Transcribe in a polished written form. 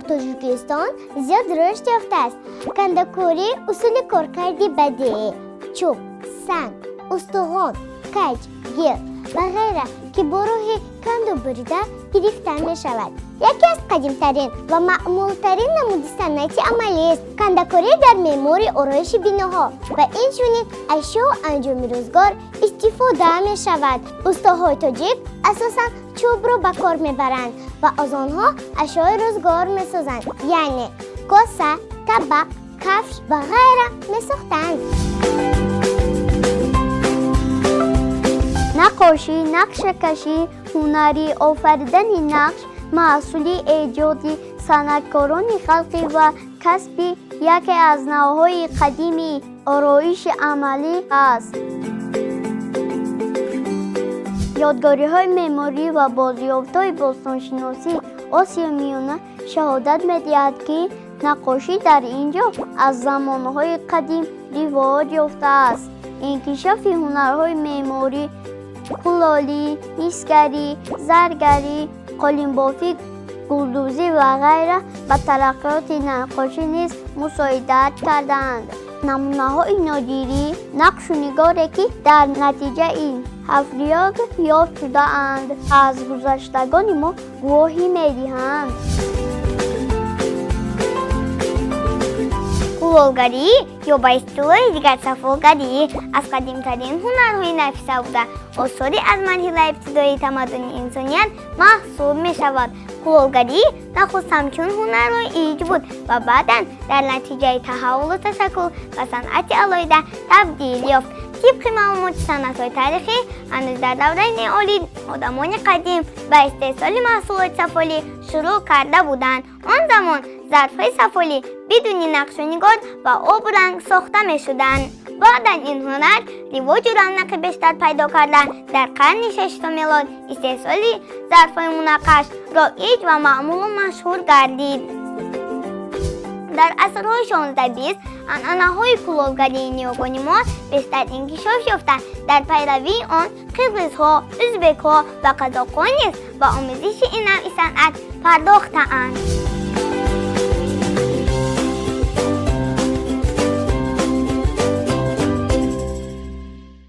تاجیکستان زیاد رشد یافته است. کنده‌کاری اصول کارکردی بدیهی، چوب، سنگ، استخوان، کج، گل و غیره که با راه کند و بریده گرفته می شود. یکی از قدیمترین و معمولترین نمود صنعتی عملی است کنده‌کاری در معماری آرایش بناها و این چنین اشیا و انجام روزگار استفاده می شود. استاهای تاجیک اساساً چوب را به کار می برند و از آنها اشیای روزگار می سازند، یعنی کاسه، طبق، کفش و غیره می ساختند. نقاشی، نقشه کشی، هنری آفریدن نقش محصول ایجادی صنعتکاران خلقی و کسبی یکی از نوع‌های قدیمی آرایش عملی است. یادگاری‌های معماری و بازیافت‌های باستانشناسی آسیا میانه شهادت می‌دهد که نقاشی در اینجا از زمانهای قدیم رواج یافته است. انکشاف هنرهای معماری، کلالی، میزگری، زرگری، قالین‌بافی، گلدوزی و غیره به ترقیات نقاشی نیز مساعدت کردند. نمونه‌های نادری نقش و نگاری که در نتیجه این حفریات یافت شده اند از گذشتگان ما گواهی می‌دهند. کلالگری یا به اصطلاح دیگر صفاگری از قدیمترین هنرهای نفیسه بوده آثاری از مرحله ابتدایی تمدن انسانیت محسوب می شود. کلالگری نخست همچون هنرهای ایج بود و بعداً در نتیجه تحول و تشکل و صنعت علاید تبدیل یافت. طبق معلومات صنعت‌های تاریخی هنوز در دوره نئولیت آدمان قدیم به استحصال محصولات سفالی شروع کرده بودند. آن زمان ظرف‌های سفالی بدون نقش و نگار و آب و رنگ ساخته می‌شدند. بعد این هنر رواج و رونق بیشتر پیدا کرده در قرن ششم میلاد استحصال ظرف‌های منقش رایج و معمول و مشهور گردید. در عصرهای 16-20 عنعنه‌های کلالگری نیوگانی ما بیشتر انکشاف یافتند. در پیروی آن قرقیزها، ازبک‌ها و قزاق‌ها نیز به آموزش این نوع صنعت پرداخته‌اند.